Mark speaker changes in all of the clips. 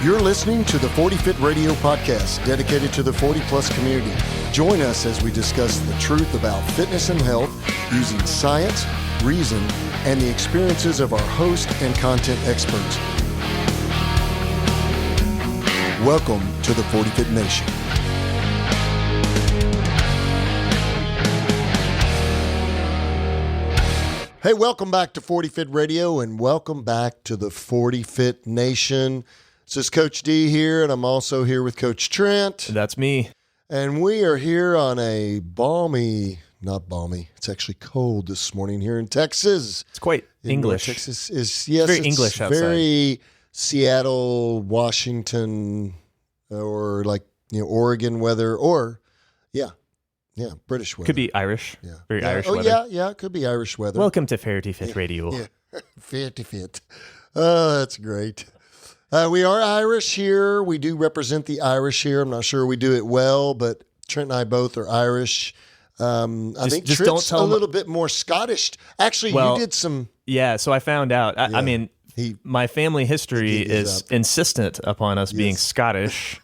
Speaker 1: You're listening to the 40 Fit Radio podcast, dedicated to the 40-plus community. Join us as we discuss the truth about fitness and health using science, reason, and the experiences of our host and content experts. Welcome to the 40 Fit Nation. Hey, welcome back to 40 Fit Radio, and welcome back to the 40 Fit Nation. This is Coach D here, and I'm also here with Coach Trent.
Speaker 2: That's me.
Speaker 1: And we are here on a not balmy, it's actually cold this morning here in Texas.
Speaker 2: It's quite English.
Speaker 1: Texas is, yes,
Speaker 2: very English outside.
Speaker 1: Very Seattle, Washington, or Oregon weather, or British weather.
Speaker 2: Could be Irish.
Speaker 1: Yeah.
Speaker 2: Very Irish
Speaker 1: weather.
Speaker 2: weather.
Speaker 1: Yeah, it could be Irish weather.
Speaker 2: Welcome to 40 Fit Radio.
Speaker 1: Yeah. 40 Fit. Oh, that's great. We are Irish here. We do represent the Irish here. I'm not sure we do it well, but Trent and I both are Irish. I think Trent's a little bit more Scottish. Actually, you did some...
Speaker 2: Yeah, so I found out. I mean, my family history is insistent upon us being Scottish.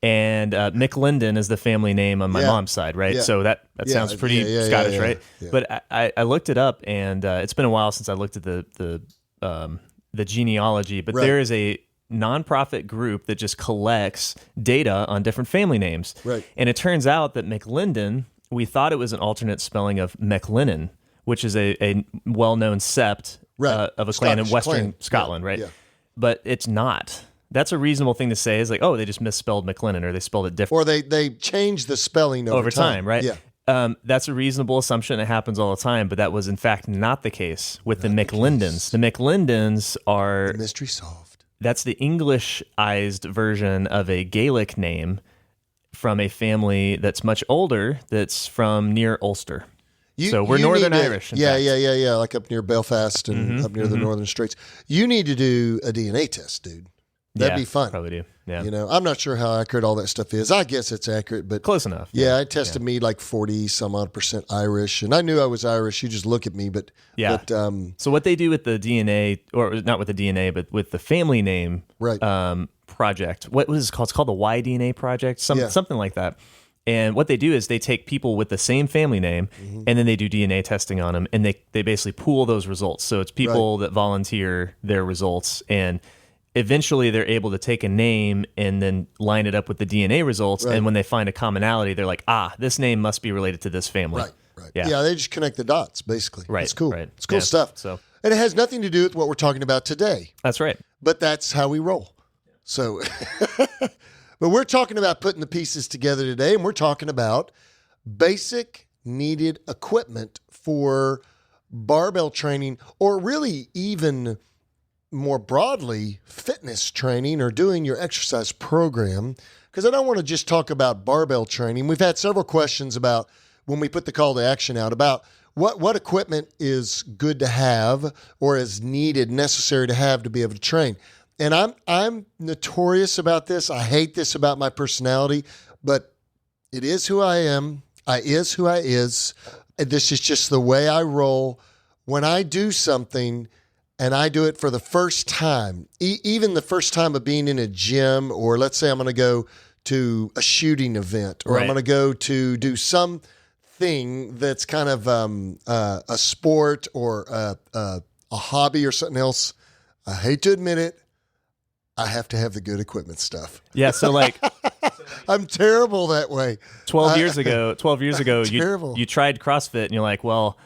Speaker 2: And McLinden is the family name on my mom's side, right? Yeah. So that sounds pretty Scottish, right? Yeah. But I looked it up, and it's been a while since I looked at the genealogy. But there is a nonprofit group that just collects data on different family names.
Speaker 1: Right.
Speaker 2: And it turns out that McLinden, we thought it was an alternate spelling of McLennan, which is a well-known sept of a clan in Western Scotland, right? Yeah. But it's not. That's a reasonable thing to say, is like, oh, they just misspelled McLennan, or they spelled it different.
Speaker 1: Or they changed the spelling over time,
Speaker 2: right?
Speaker 1: Yeah.
Speaker 2: That's a reasonable assumption. It happens all the time, but that was in fact not the case with the McLindens. The McLindens are...
Speaker 1: The mystery solved.
Speaker 2: That's the Englishized version of a Gaelic name from a family that's much older, that's from near Ulster. So we're Northern Irish.
Speaker 1: Yeah, like up near Belfast and up near the Northern Straits. You need to do a DNA test, dude. That'd be fun.
Speaker 2: Probably do. Yeah.
Speaker 1: I'm not sure how accurate all that stuff is. I guess it's accurate, but
Speaker 2: close enough.
Speaker 1: Yeah, I tested me like 40 some odd % Irish, and I knew I was Irish. You just look at me, but
Speaker 2: yeah. So what they do with the DNA, or not with the DNA, but with the family name, project. What was it called? It's called the Y-DNA project, something like that. And what they do is they take people with the same family name, and then they do DNA testing on them, and they basically pool those results. So it's people that volunteer their results, and eventually they're able to take a name and then line it up with the DNA results. Right. And when they find a commonality, they're like, this name must be related to this family.
Speaker 1: Right. Yeah, they just connect the dots, basically.
Speaker 2: Right.
Speaker 1: It's cool.
Speaker 2: Right.
Speaker 1: It's cool stuff.
Speaker 2: So,
Speaker 1: and it has nothing to do with what we're talking about today.
Speaker 2: That's right.
Speaker 1: But that's how we roll. So, but we're talking about putting the pieces together today, and we're talking about basic needed equipment for barbell training, or really even more broadly, fitness training or doing your exercise program. Because I don't want to just talk about barbell training. We've had several questions about, when we put the call to action out, about what equipment is good to have or is needed, necessary to have to be able to train. And I'm notorious about this. I hate this about my personality, but it is who I am. I is who I is. And this is just the way I roll. When I do something, and I do it for the first time, even the first time of being in a gym, or let's say I'm going to go to a shooting event, or I'm going to go to do something that's kind of a sport or a hobby or something else. I hate to admit it, I have to have the good equipment stuff.
Speaker 2: Yeah, so like...
Speaker 1: I'm terrible that way.
Speaker 2: 12 years ago, you tried CrossFit, and you're like, well...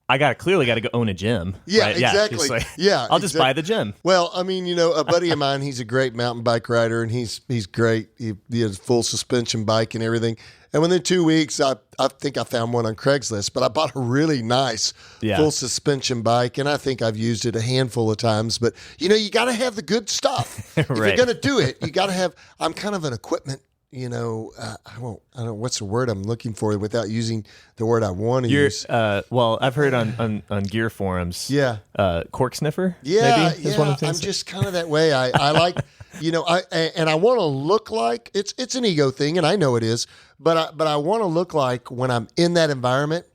Speaker 2: I clearly got to go own a gym.
Speaker 1: Yeah,
Speaker 2: right?
Speaker 1: exactly.
Speaker 2: I'll just buy the gym.
Speaker 1: Well, I mean, a buddy of mine, he's a great mountain bike rider, and he's great. He has full suspension bike and everything. And within 2 weeks, I think I found one on Craigslist, but I bought a really nice full suspension bike, and I think I've used it a handful of times. But, you got to have the good stuff. If you're going to do it, you got to have, I'm kind of an equipment, I don't know what's the word I'm looking for without using the word I want to use.
Speaker 2: Well, I've heard on gear forums.
Speaker 1: Yeah.
Speaker 2: Cork sniffer.
Speaker 1: Yeah.
Speaker 2: Maybe, is one of the things.
Speaker 1: I'm just kind of that way. I like, I want to look like it's an ego thing, and I know it is, but I want to look like when I'm in that environment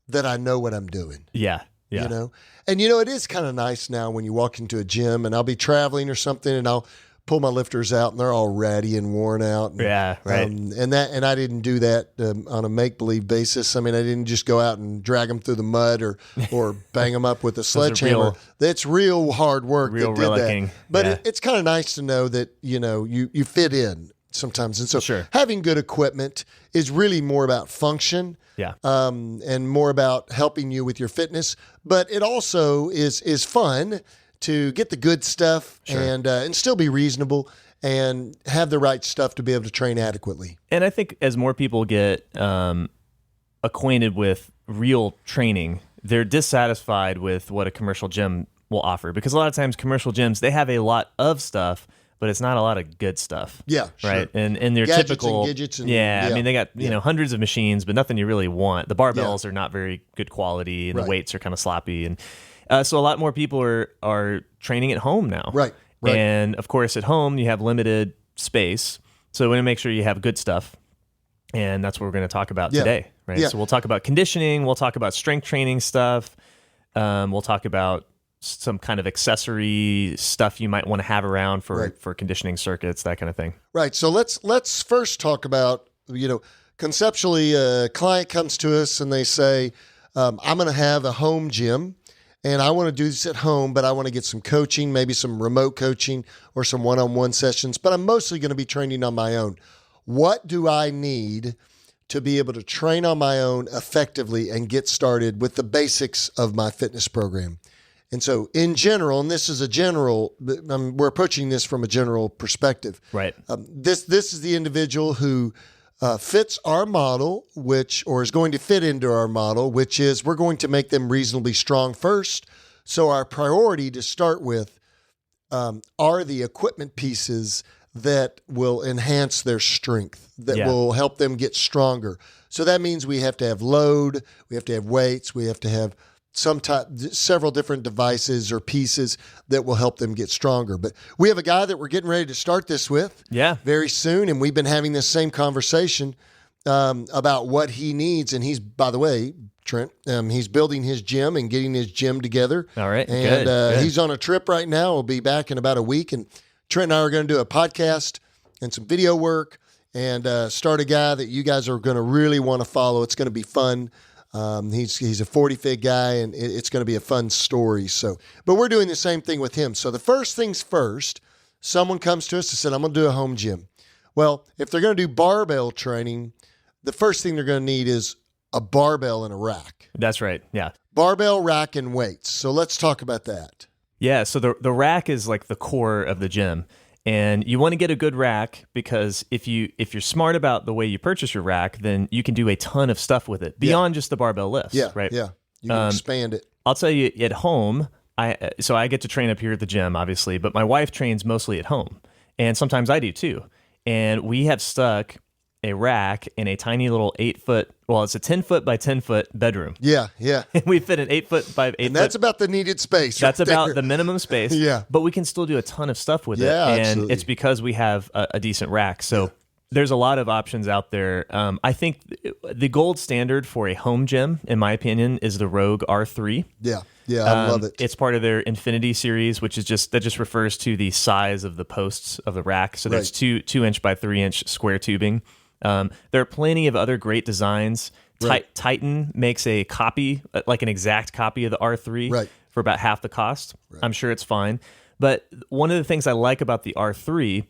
Speaker 1: that I know what I'm doing.
Speaker 2: Yeah.
Speaker 1: And it is kind of nice now when you walk into a gym, and I'll be traveling or something, and I'll pull my lifters out and they're all ratty and worn out. And,
Speaker 2: yeah, right.
Speaker 1: And I didn't do that on a make-believe basis. I mean, I didn't just go out and drag them through the mud or bang them up with a sledgehammer. That's real hard work that did that. But it's kind of nice to know that, you fit in sometimes. And so having good equipment is really more about function.
Speaker 2: Yeah.
Speaker 1: And more about helping you with your fitness. But it also is fun to get the good stuff and still be reasonable and have the right stuff to be able to train adequately.
Speaker 2: And I think as more people get acquainted with real training, they're dissatisfied with what a commercial gym will offer. Because a lot of times commercial gyms, they have a lot of stuff, but it's not a lot of good stuff.
Speaker 1: Yeah,
Speaker 2: right. And their
Speaker 1: gadgets
Speaker 2: typical
Speaker 1: and gadgets. And,
Speaker 2: I mean, they got hundreds of machines, but nothing you really want. The barbells are not very good quality, and the weights are kind of sloppy. And so a lot more people are training at home now.
Speaker 1: Right.
Speaker 2: And of course, at home you have limited space, so we want to make sure you have good stuff. And that's what we're going to talk about today. Right.
Speaker 1: Yeah.
Speaker 2: So we'll talk about conditioning. We'll talk about strength training stuff. We'll talk about some kind of accessory stuff you might want to have around for conditioning circuits, that kind of thing.
Speaker 1: Right. So let's first talk about, conceptually, a client comes to us and they say, I'm going to have a home gym and I want to do this at home, but I want to get some coaching, maybe some remote coaching or some one-on-one sessions, but I'm mostly going to be training on my own. What do I need to be able to train on my own effectively and get started with the basics of my fitness program? And so in general, and this is a general, we're approaching this from a general perspective.
Speaker 2: Right.
Speaker 1: This is the individual who fits our model, or is going to fit into our model, which is we're going to make them reasonably strong first. So our priority to start with are the equipment pieces that will enhance their strength, that will help them get stronger. So that means we have to have load, we have to have weights, we have to have several different devices or pieces that will help them get stronger. But we have a guy that we're getting ready to start this with very soon, and we've been having this same conversation about what he needs. And he's, by the way, Trent, he's building his gym and getting his gym together.
Speaker 2: All right,
Speaker 1: and
Speaker 2: good.
Speaker 1: He's on a trip right now. We'll be back in about a week, and Trent and I are going to do a podcast and some video work and start a guy that you guys are going to really want to follow. It's going to be fun. He's a 40-fig guy, and it's going to be a fun story. So, but we're doing the same thing with him. So the first things first, someone comes to us and said, I'm going to do a home gym. Well, if they're going to do barbell training, the first thing they're going to need is a barbell and a rack.
Speaker 2: That's right. Yeah.
Speaker 1: Barbell, rack, and weights. So let's talk about that.
Speaker 2: Yeah. So the rack is like the core of the gym. And you want to get a good rack because if you're smart about the way you purchase your rack, then you can do a ton of stuff with it beyond just the barbell lifts.
Speaker 1: Yeah,
Speaker 2: right.
Speaker 1: Yeah, you can expand it.
Speaker 2: I'll tell you, at home, I get to train up here at the gym, obviously, but my wife trains mostly at home, and sometimes I do too. And we have stuck a rack in a tiny little 8-foot. Well, it's a 10-foot by 10-foot bedroom.
Speaker 1: Yeah.
Speaker 2: And we fit an 8-foot by 8-foot.
Speaker 1: And that's about the needed space.
Speaker 2: That's
Speaker 1: right
Speaker 2: about
Speaker 1: there.
Speaker 2: the minimum space.
Speaker 1: Yeah.
Speaker 2: But we can still do a ton of stuff with it.
Speaker 1: Absolutely.
Speaker 2: And it's because we have a decent rack. So there's a lot of options out there. I think the gold standard for a home gym, in my opinion, is the Rogue R3.
Speaker 1: Yeah, I love it.
Speaker 2: It's part of their Infinity series, which is just refers to the size of the posts of the rack. So there's 2-inch by 3-inch square tubing. There are plenty of other great designs. Titan makes a copy, like an exact copy of the R3 for about half the cost. I'm sure it's fine. But one of the things I like about the R3,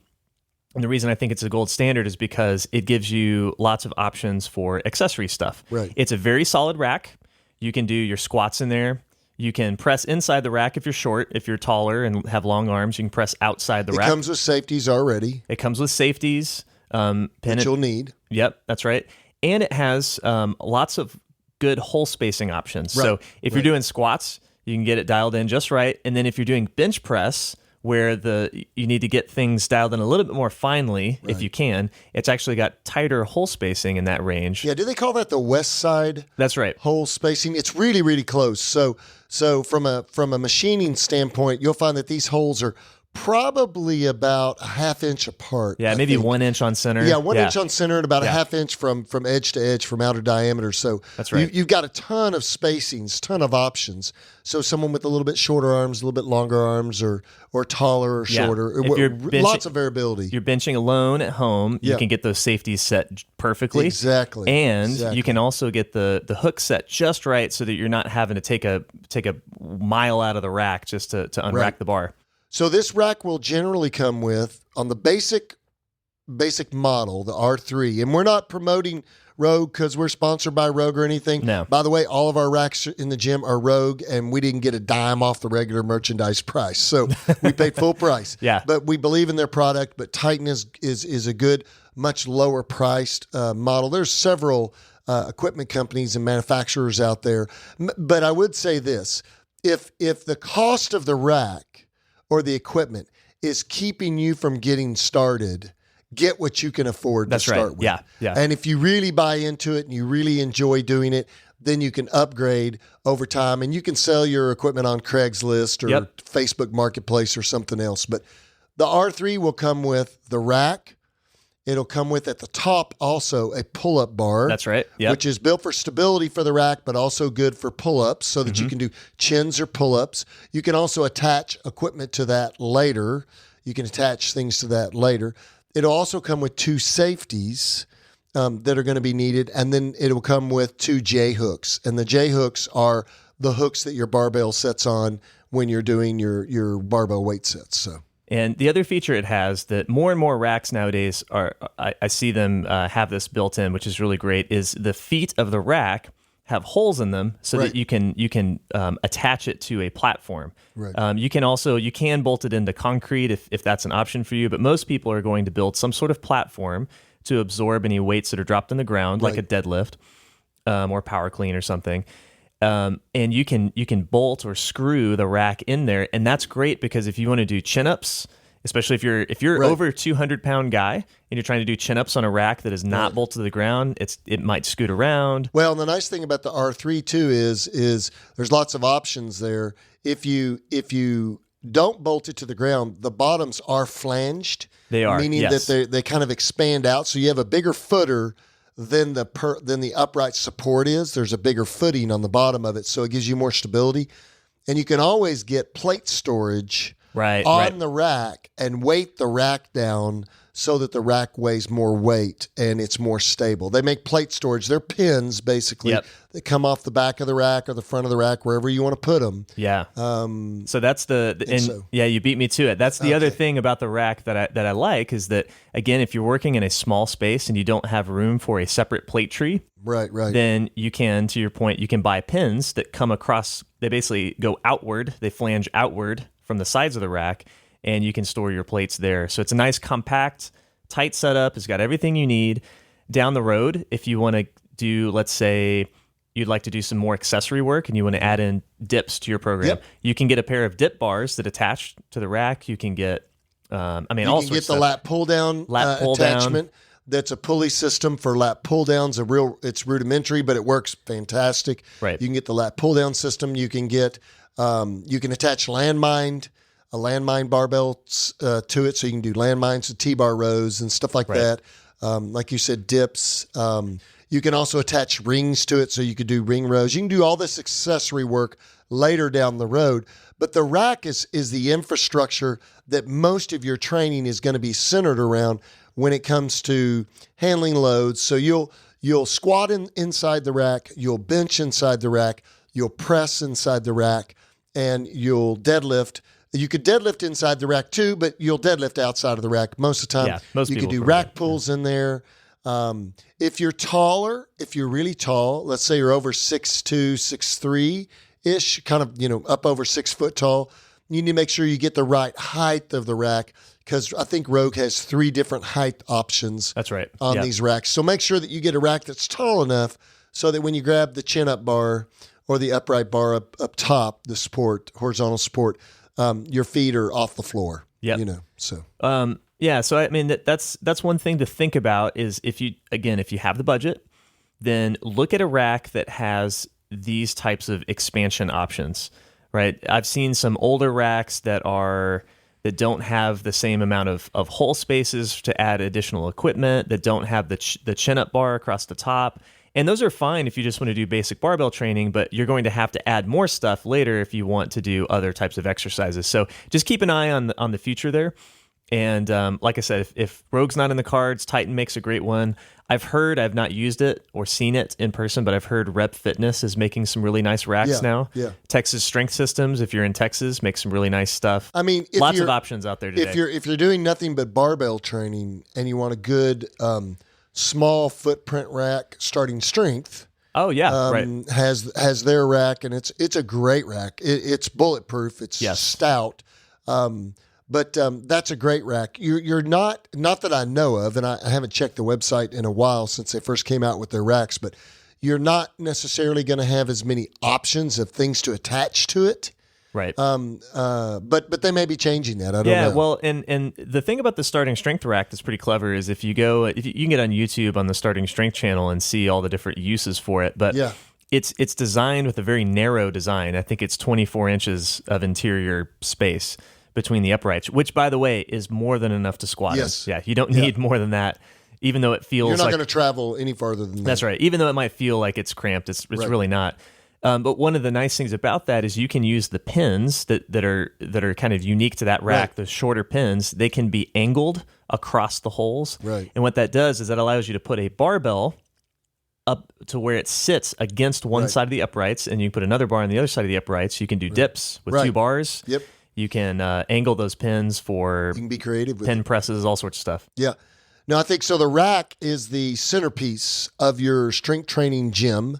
Speaker 2: and the reason I think it's a gold standard, is because it gives you lots of options for accessory stuff.
Speaker 1: Right.
Speaker 2: It's a very solid rack. You can do your squats in there. You can press inside the rack if you're short. If you're taller and have long arms, you can press outside the rack.
Speaker 1: It comes with safeties already.
Speaker 2: It comes with safeties.
Speaker 1: That you'll need.
Speaker 2: Yep, that's right. And it has lots of good hole spacing options. Right. So if you're doing squats, you can get it dialed in just right. And then if you're doing bench press, where you need to get things dialed in a little bit more finely, if you can, it's actually got tighter hole spacing in that range.
Speaker 1: Yeah, do they call that the west side?
Speaker 2: That's right.
Speaker 1: Hole spacing. It's really, really close. So from a machining standpoint, you'll find that these holes are probably about a half inch apart.
Speaker 2: Yeah, maybe 1 inch on center.
Speaker 1: Yeah, 1 inch on center and about a half inch from edge to edge from outer diameter. So
Speaker 2: that's right.
Speaker 1: You've got a ton of spacings, ton of options. So someone with a little bit shorter arms, a little bit longer arms, or taller or shorter.
Speaker 2: If you're
Speaker 1: lots of variability.
Speaker 2: You're benching alone at home. You can get those safeties set perfectly.
Speaker 1: Exactly.
Speaker 2: And you can also get the hook set just right so that you're not having to take a mile out of the rack just to unrack the bar.
Speaker 1: So this rack will generally come with, on the basic model, the R3, and we're not promoting Rogue because we're sponsored by Rogue or anything.
Speaker 2: No.
Speaker 1: By the way, all of our racks in the gym are Rogue, and we didn't get a dime off the regular merchandise price. So we paid full price.
Speaker 2: Yeah.
Speaker 1: But we believe in their product, but Titan is a good, much lower priced model. There's several equipment companies and manufacturers out there. But I would say this, if the cost of the rack or the equipment is keeping you from getting started, get what you can afford to start with.
Speaker 2: Yeah.
Speaker 1: And if you really buy into it and you really enjoy doing it, then you can upgrade over time and you can sell your equipment on Craigslist or Facebook Marketplace or something else. But the R3 will come with the rack. It'll come with, at the top, also a pull-up bar.
Speaker 2: That's right. Yep.
Speaker 1: Which is built for stability for the rack, but also good for pull-ups so that you can do chins or pull-ups. You can also attach equipment to that later. You can attach things to that later. It'll also come with 2 safeties that are going to be needed, and then it'll come with 2 J-hooks. And the J-hooks are the hooks that your barbell sets on when you're doing your barbell weight sets. So.
Speaker 2: And the other feature it has that more and more racks nowadays I see them have this built in, which is really great, is the feet of the rack have holes in them so that you can attach it to a platform.
Speaker 1: Right.
Speaker 2: You can bolt it into concrete if that's an option for you, but most people are going to build some sort of platform to absorb any weights that are dropped on the ground, like a deadlift or power clean or something. And you can bolt or screw the rack in there, and that's great because if you want to do chin-ups, especially if you're over 200-pound guy and you're trying to do chin-ups on a rack that is not bolted to the ground, it might scoot around.
Speaker 1: Well, and the nice thing about the R3 too is there's lots of options there. If you don't bolt it to the ground, the bottoms are flanged.
Speaker 2: They are,
Speaker 1: meaning that they kind of expand out, so you have a bigger footer than the upright support is. There's a bigger footing on the bottom of it, so it gives you more stability. And you can always get plate storage on the rack and weight the rack down so that the rack weighs more weight and it's more stable. They make plate storage. They're pins, basically, that come off the back of the rack or the front of the rack, wherever you want to put them.
Speaker 2: Yeah. So that's you beat me to it. That's the other thing about the rack that I like is that, again, if you're working in a small space and you don't have room for a separate plate tree, then you can, to your point, you can buy pins that come across. They basically go outward. They flange outward from the sides of the rack, and you can store your plates there. So it's a nice, compact, tight setup. It's got everything you need. Down the road, if you want to do, let's say, you'd like to do some more accessory work and you want to add in dips to your program, you can get a pair of dip bars that attach to the rack. You can get,
Speaker 1: you can get the lat pull down attachment. That's a pulley system for lat pull downs. It's rudimentary, but it works fantastic.
Speaker 2: Right.
Speaker 1: You can get the lat pull down system. You can get, you can attach a landmine barbell to it, so you can do landmines and T-bar rows and stuff like that. Like you said, dips. You can also attach rings to it, so you could do ring rows. You can do all this accessory work later down the road. But the rack is the infrastructure that most of your training is going to be centered around when it comes to handling loads. So you'll squat inside the rack, you'll bench inside the rack, you'll press inside the rack, and you'll deadlift. You could deadlift inside the rack too, but you'll deadlift outside of the rack most of the time.
Speaker 2: Yeah,
Speaker 1: you can do rack pulls in there. If you're taller, if you're really tall, let's say you're over 6'2", 6'3", kind of, up over 6 foot tall, you need to make sure you get the right height of the rack, because I think Rogue has 3 different height options.
Speaker 2: That's right.
Speaker 1: On these racks. So make sure that you get a rack that's tall enough so that when you grab the chin-up bar or the upright bar up top, the support, horizontal support, your feet are off the floor.
Speaker 2: Yeah.
Speaker 1: So.
Speaker 2: So I mean that's one thing to think about is if you have the budget, then look at a rack that has these types of expansion options, right? I've seen some older racks that are that don't have the same amount of hole spaces to add additional equipment, that don't have the chin-up bar across the top. And those are fine if you just want to do basic barbell training, but you're going to have to add more stuff later if you want to do other types of exercises. So just keep an eye on the future there. And like I said, if Rogue's not in the cards, Titan makes a great one. I've not used it or seen it in person, but I've heard Rep Fitness is making some really nice racks now.
Speaker 1: Yeah.
Speaker 2: Texas Strength Systems, if you're in Texas, makes some really nice stuff.
Speaker 1: I mean,
Speaker 2: lots of options out there today.
Speaker 1: If you're doing nothing but barbell training and you want a good small footprint rack, Starting Strength.
Speaker 2: Oh yeah, right.
Speaker 1: Has their rack, and it's a great rack. It's bulletproof. It's stout. But that's a great rack. You're not that I know of, and I haven't checked the website in a while since they first came out with their racks, but you're not necessarily going to have as many options of things to attach to it.
Speaker 2: Right.
Speaker 1: But they may be changing that. I don't know.
Speaker 2: Yeah, well, and the thing about the Starting Strength rack that's pretty clever is if you can get on YouTube on the Starting Strength channel and see all the different uses for it, but it's designed with a very narrow design. I think it's 24 inches of interior space between the uprights, which, by the way, is more than enough to squat in. Yeah, you don't need more than that, even though it feels
Speaker 1: you're not going to travel any farther than that.
Speaker 2: That's right. Even though it might feel like it's cramped, it's really not. But one of the nice things about that is you can use the pins that are kind of unique to that rack, the shorter pins. They can be angled across the holes.
Speaker 1: Right.
Speaker 2: And what that does is that allows you to put a barbell up to where it sits against one side of the uprights, and you put another bar on the other side of the uprights. You can do dips with 2 bars.
Speaker 1: Yep.
Speaker 2: You can angle those pins for
Speaker 1: you can be creative with
Speaker 2: pin presses, all sorts of stuff.
Speaker 1: Yeah. No, I think so. The rack is the centerpiece of your strength training gym.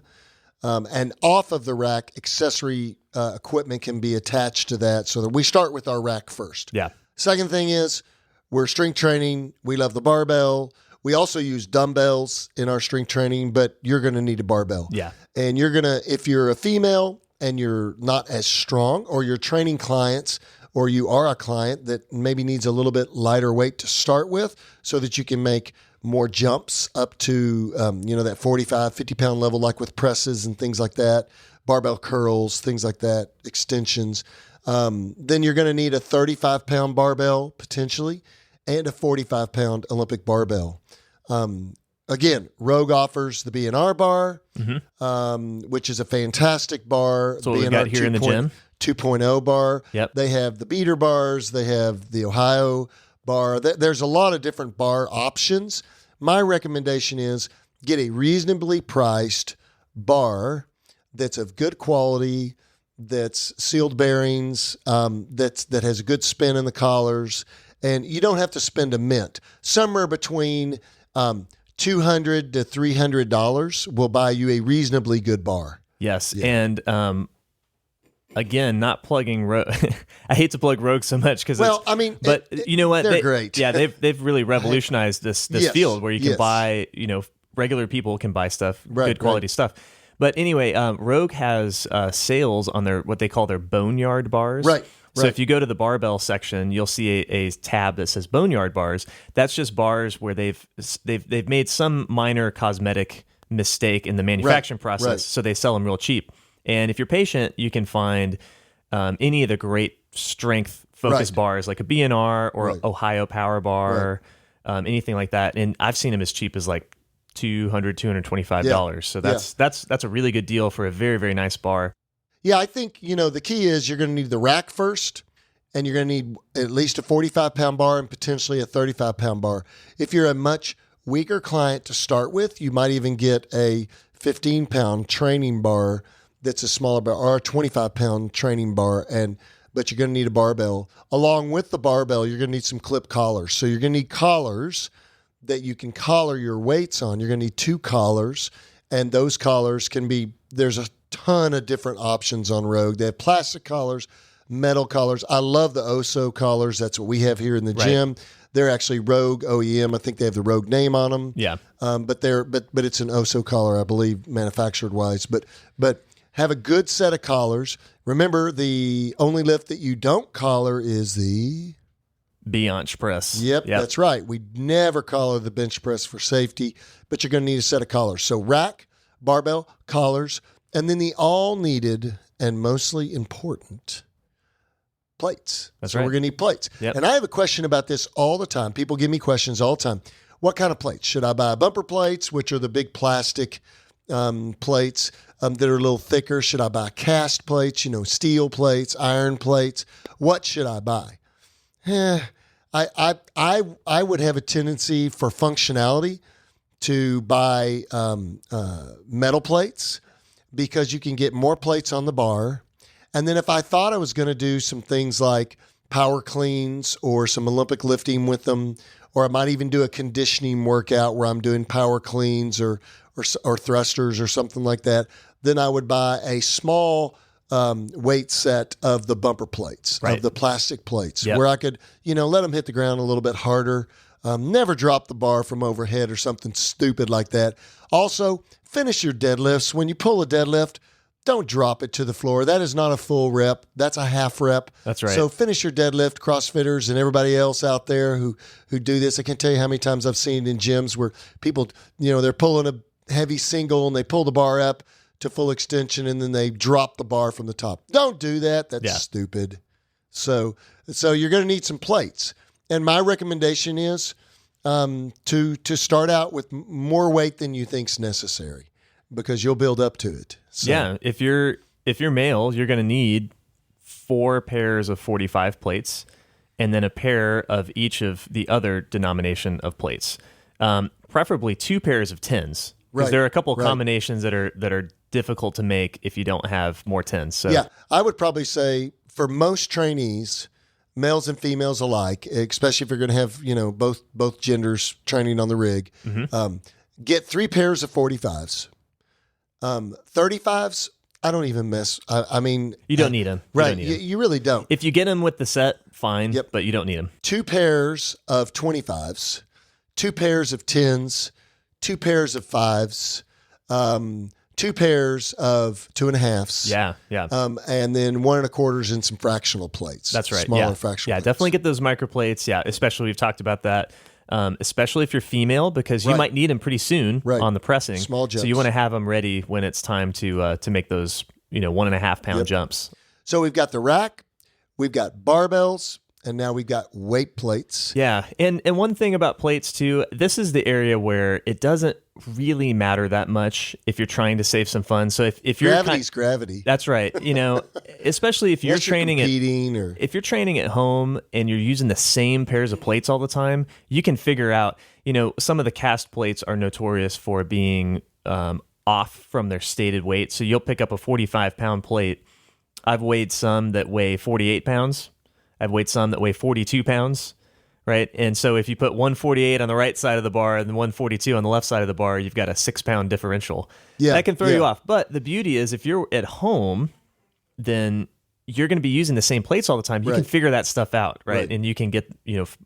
Speaker 1: And off of the rack, accessory equipment can be attached to that, so that we start with our rack first.
Speaker 2: Yeah.
Speaker 1: Second thing is we're strength training. We love the barbell. We also use dumbbells in our strength training, but you're going to need a barbell.
Speaker 2: Yeah.
Speaker 1: And you're going to, if you're a female and you're not as strong, or you're training clients, or you are a client that maybe needs a little bit lighter weight to start with so that you can make more jumps up to, that 45, 50-pound level, like with presses and things like that, barbell curls, things like that, extensions. Then you're going to need a 35-pound barbell potentially and a 45-pound Olympic barbell. Again, Rogue offers the BNR bar, which is a fantastic bar.
Speaker 2: So we've got here in the gym.
Speaker 1: 2.0 bar.
Speaker 2: Yep.
Speaker 1: They have the beater bars. They have the Ohio bar. There's a lot of different bar options. My recommendation is get a reasonably priced bar that's of good quality, that's sealed bearings, that has a good spin in the collars, and you don't have to spend a mint. Somewhere between $200 to $300 will buy you a reasonably good bar.
Speaker 2: Yes, and again, not plugging Rogue. I hate to plug Rogue so much because you know what?
Speaker 1: They're great.
Speaker 2: Yeah, they've really revolutionized this field where you can buy, regular people can buy stuff, good quality stuff. But anyway, Rogue has sales on what they call their Boneyard bars.
Speaker 1: Right.
Speaker 2: So if you go to the barbell section, you'll see a tab that says Boneyard bars. That's just bars where they've made some minor cosmetic mistake in the manufacturing process, so they sell them real cheap. And if you're patient, you can find any of the great strength focused bars, like a BNR or Ohio Power Bar, anything like that. And I've seen them as cheap as like $200, $225. So that's a really good deal for a very, very nice bar.
Speaker 1: Yeah, I think, the key is you're going to need the rack first, and you're going to need at least a 45-pound bar and potentially a 35-pound bar. If you're a much weaker client to start with, you might even get a 15-pound training bar that's a smaller bar, or a 25-pound training bar, but you're going to need a barbell. Along with the barbell, you're going to need some clip collars. So you're going to need collars that you can collar your weights on. You're going to need 2 collars, and those collars there's a ton of different options on Rogue. They have plastic collars, metal collars. I love the Oso collars. That's what we have here in the gym. They're actually Rogue OEM. I think they have the Rogue name on them.
Speaker 2: Yeah.
Speaker 1: But it's an Oso collar, I believe, manufactured wise. But have a good set of collars. Remember, the only lift that you don't collar is the
Speaker 2: bench press.
Speaker 1: Yep, that's right. We never collar the bench press for safety, but you're going to need a set of collars. So rack, barbell, collars, and then the all needed and mostly important plates.
Speaker 2: That's
Speaker 1: so
Speaker 2: right.
Speaker 1: we're going to need plates.
Speaker 2: Yep.
Speaker 1: And I have a question about this all the time. People give me questions all the time. What kind of plates? Should I buy bumper plates, which are the big plastic plates that are a little thicker? Should I buy cast plates, steel plates, iron plates? What should I buy? I would have a tendency for functionality to buy metal plates because you can get more plates on the bar. And then if I thought I was going to do some things like power cleans or some Olympic lifting with them, or I might even do a conditioning workout where I'm doing power cleans or thrusters or something like that, then I would buy a small weight set of the bumper plates, of the plastic plates, where I could, let them hit the ground a little bit harder. Never drop the bar from overhead or something stupid like that. Also, finish your deadlifts. When you pull a deadlift, don't drop it to the floor. That is not a full rep. That's a half rep.
Speaker 2: That's right.
Speaker 1: So finish your deadlift, CrossFitters and everybody else out there who do this. I can't tell you how many times I've seen it in gyms where people, they're pulling a heavy single and they pull the bar up to full extension and then they drop the bar from the top. Don't do that. That's stupid. So you're going to need some plates. And my recommendation is to start out with more weight than you think's necessary, because you'll build up to it. So.
Speaker 2: Yeah, if you're male, you're going to need 4 pairs of 45 plates, and then a pair of each of the other denomination of plates. Preferably 2 pairs of 10s, because there are a couple of combinations that are difficult to make if you don't have more 10s. So
Speaker 1: yeah, I would probably say for most trainees, males and females alike, especially if you're going to have both genders training on the rig, get 3 pairs of 45s. 35s, I don't even mess. I mean,
Speaker 2: you don't need them.
Speaker 1: Right. You really don't.
Speaker 2: If you get them with the set, fine, but you don't need them.
Speaker 1: 2 pairs of 25s, 2 pairs of 10s, 2 pairs of 5s, 2 pairs of 2.5s.
Speaker 2: Yeah.
Speaker 1: And then 1 1/4s and some fractional plates.
Speaker 2: That's right.
Speaker 1: Smaller fractional plates.
Speaker 2: Yeah, definitely get those micro plates. Yeah, especially we've talked about that. Especially if you're female, because you might need them pretty soon on the pressing.
Speaker 1: Small jumps.
Speaker 2: So you want to have them ready when it's time to make those 1.5 pound jumps.
Speaker 1: So we've got the rack, we've got barbells, and now we've got weight plates.
Speaker 2: Yeah, and one thing about plates too, this is the area where it doesn't really matter that much if you're trying to save some fun. So if you're
Speaker 1: gravity's gravity.
Speaker 2: That's right. Especially if you're training
Speaker 1: if
Speaker 2: you're training at home and you're using the same pairs of plates all the time, you can figure out, some of the cast plates are notorious for being off from their stated weight. So you'll pick up a 45-pound plate. I've weighed some that weigh 48 pounds. I've weighed some that weigh 42 pounds. Right. And so if you put 148 on the right side of the bar and 142 on the left side of the bar, you've got a 6-pound differential. Yeah. That can throw you off. But the beauty is if you're at home, then you're going to be using the same plates all the time. You can figure that stuff out. Right. And you can get,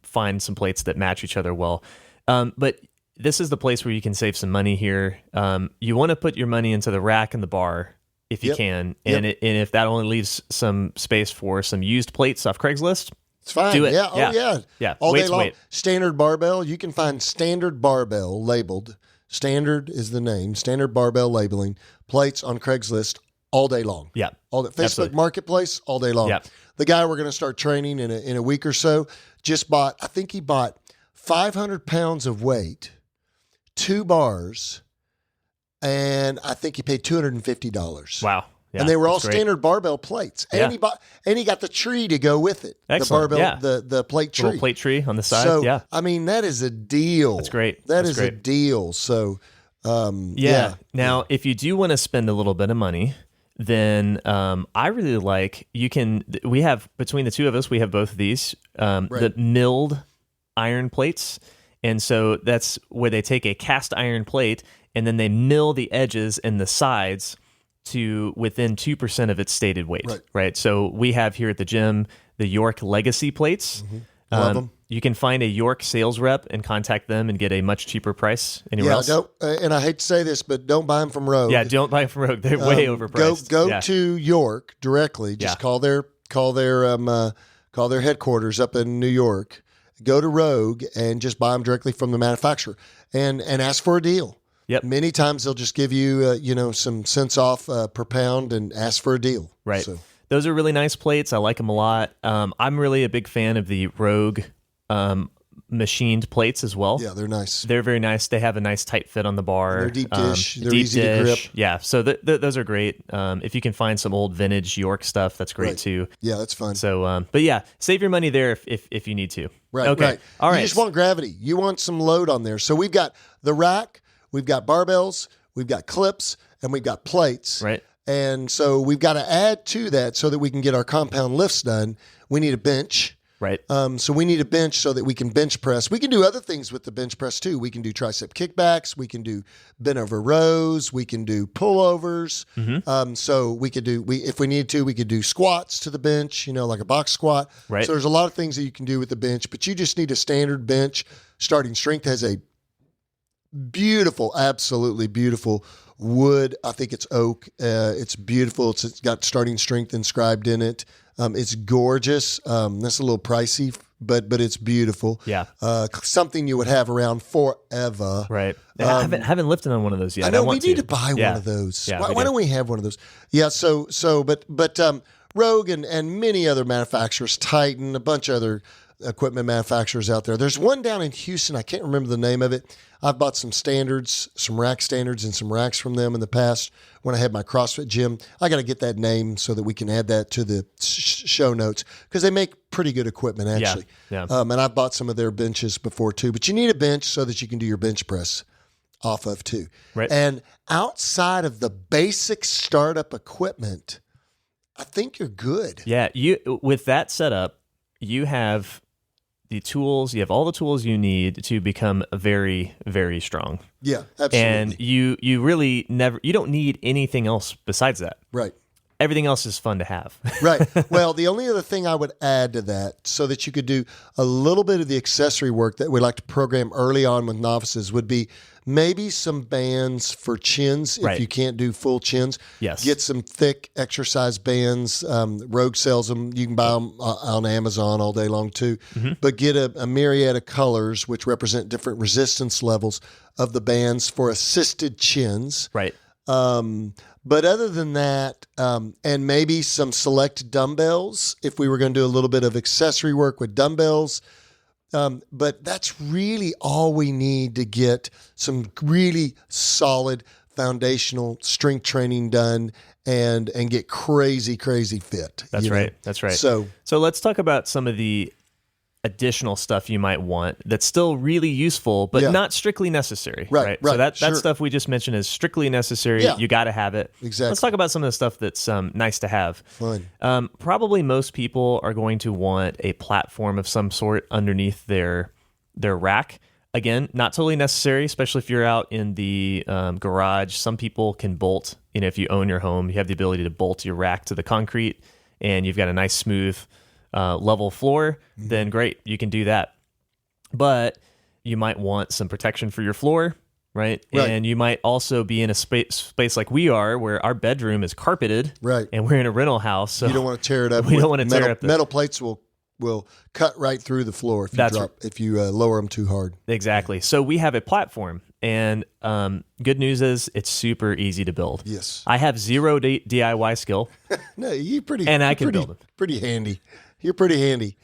Speaker 2: find some plates that match each other well. But this is the place where you can save some money here. You want to put your money into the rack and the bar if you can. And, and if that only leaves some space for some used plates off Craigslist,
Speaker 1: it's fine.
Speaker 2: Do it.
Speaker 1: Yeah. Oh,
Speaker 2: yeah.
Speaker 1: All day long. Standard barbell. You can find standard barbell labeled. Standard is the name. Standard barbell labeling plates on Craigslist all day long.
Speaker 2: Yeah.
Speaker 1: All Facebook
Speaker 2: Absolutely.
Speaker 1: Marketplace all day long.
Speaker 2: Yeah.
Speaker 1: The guy we're going to start training in a week or so just bought. I think he bought 500 pounds of weight, 2 bars, and I think he paid $250.
Speaker 2: Wow. Yeah,
Speaker 1: and they were all
Speaker 2: great.
Speaker 1: Standard barbell plates. And he got the tree to go with it.
Speaker 2: Excellent.
Speaker 1: The barbell, the plate tree.
Speaker 2: Little plate tree on the side.
Speaker 1: So, I mean, that is a deal.
Speaker 2: That's great.
Speaker 1: That is a deal. So,
Speaker 2: Now, if you do want to spend a little bit of money, then I really like, we have, between the two of us, we have both of these, the milled iron plates. And so that's where they take a cast iron plate and then they mill the edges and the sides to within 2% of its stated weight, right? So we have here at the gym the York Legacy plates.
Speaker 1: Love them.
Speaker 2: You can find a York sales rep and contact them and get a much cheaper price anywhere else.
Speaker 1: And I hate to say this, but don't buy them from Rogue.
Speaker 2: Yeah, don't buy them from Rogue. They're way overpriced.
Speaker 1: Go to York directly. Just call their headquarters up in New York. Go to Rogue and just buy them directly from the manufacturer and ask for a deal.
Speaker 2: Yep.
Speaker 1: Many times they'll just give you some cents off per pound and ask for a deal.
Speaker 2: Right.
Speaker 1: So.
Speaker 2: Those are really nice plates. I like them a lot. I'm really a big fan of the Rogue machined plates as well.
Speaker 1: Yeah, they're nice.
Speaker 2: They're very nice. They have a nice tight fit on the bar.
Speaker 1: They're deep dish. They're easy to grip.
Speaker 2: Yeah, so those are great. If you can find some old vintage York stuff, that's great too.
Speaker 1: Yeah, that's fun.
Speaker 2: So, but yeah, save your money there if you need to.
Speaker 1: Right.
Speaker 2: Okay.
Speaker 1: Right.
Speaker 2: All right.
Speaker 1: You just want gravity. You want some load on there. So we've got the rack, we've got barbells, we've got clips, and we've got plates.
Speaker 2: Right.
Speaker 1: And so we've got to add to that so that we can get our compound lifts done. We need a bench.
Speaker 2: Right.
Speaker 1: So we need a bench so that we can bench press. We can do other things with the bench press too. We can do tricep kickbacks. We can do bent over rows. We can do pullovers. So we could do, if we need to, we could do squats to the bench, like a box squat.
Speaker 2: Right.
Speaker 1: So there's a lot of things that you can do with the bench, but you just need a standard bench. Starting Strength has a beautiful, absolutely beautiful wood. I think it's oak. It's beautiful. It's got Starting Strength inscribed in it. It's gorgeous. That's a little pricey, but it's beautiful.
Speaker 2: Yeah.
Speaker 1: Something you would have around forever.
Speaker 2: Right. I haven't lifted on one of those yet.
Speaker 1: I know we need to buy one of those.
Speaker 2: Yeah,
Speaker 1: why don't we have one of those? Yeah. But Rogue and many other manufacturers, Titan, a bunch of other equipment manufacturers out there. There's one down in Houston. I can't remember the name of it. I've bought some standards, some rack standards and some racks from them in the past when I had my CrossFit gym. I got to get that name so that we can add that to the show notes because they make pretty good equipment actually.
Speaker 2: Yeah.
Speaker 1: And I've bought some of their benches before too, but you need a bench so that you can do your bench press off of too.
Speaker 2: Right.
Speaker 1: And outside of the basic startup equipment, I think you're good.
Speaker 2: Yeah. With that setup, you have the tools, you have all the tools you need to become very, very strong.
Speaker 1: Yeah, absolutely.
Speaker 2: And you really you don't need anything else besides that.
Speaker 1: Right.
Speaker 2: Everything else is fun to have.
Speaker 1: Right. Well, the only other thing I would add to that so that you could do a little bit of the accessory work that we like to program early on with novices would be maybe some bands for chins if you can't do full chins.
Speaker 2: Yes.
Speaker 1: Get some thick exercise bands. Rogue sells them. You can buy them on Amazon all day long too. Mm-hmm. But get a myriad of colors which represent different resistance levels of the bands for assisted chins.
Speaker 2: Right.
Speaker 1: But other than that, and maybe some select dumbbells, if we were going to do a little bit of accessory work with dumbbells, but that's really all we need to get some really solid foundational strength training done and get crazy fit.
Speaker 2: That's right. That's right. So let's talk about some of the additional stuff you might want that's still really useful, but not strictly necessary. Right. So that stuff we just mentioned is strictly necessary. Yeah. You got to have it.
Speaker 1: Exactly.
Speaker 2: Let's talk about some of the stuff that's nice to have.
Speaker 1: Fun.
Speaker 2: Probably most people are going to want a platform of some sort underneath their rack. Again, not totally necessary, especially if you're out in the garage. Some people can bolt. If you own your home, you have the ability to bolt your rack to the concrete, and you've got a nice smooth level floor, then great, you can do that. But you might want some protection for your floor, right? And you might also be in a space like we are, where our bedroom is carpeted,
Speaker 1: right?
Speaker 2: And we're in a rental house, so
Speaker 1: you don't want to tear it up.
Speaker 2: We don't want to tear up.
Speaker 1: Metal plates will cut right through the floor if you lower them too hard.
Speaker 2: Exactly. So we have a platform, and good news is it's super easy to build.
Speaker 1: Yes.
Speaker 2: I have zero DIY skill.
Speaker 1: No,
Speaker 2: I can build them.
Speaker 1: Pretty handy. You're pretty handy.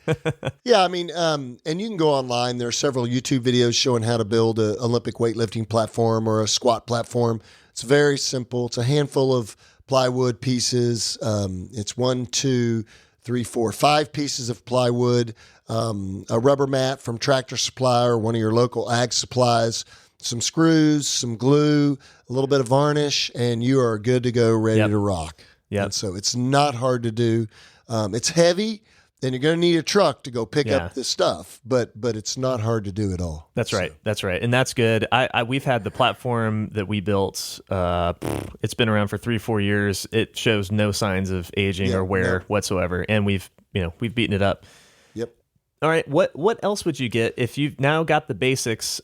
Speaker 1: Yeah, I mean, and you can go online. There are several YouTube videos showing how to build an Olympic weightlifting platform or a squat platform. It's very simple. It's a handful of plywood pieces. It's 1, 2, 3, 4, 5 pieces of plywood, a rubber mat from Tractor Supply or one of your local ag supplies, some screws, some glue, a little bit of varnish, and you are good to go, ready to rock.
Speaker 2: Yeah.
Speaker 1: And so it's not hard to do. It's heavy. And you're going to need a truck to go pick up this stuff, but it's not hard to do at all.
Speaker 2: That's right. That's right. And that's good. We've had the platform that we built. It's been around for 3-4 years. It shows no signs of aging or wear whatsoever. And we've beaten it up.
Speaker 1: Yep.
Speaker 2: All right. What else would you get if you've now got the basics?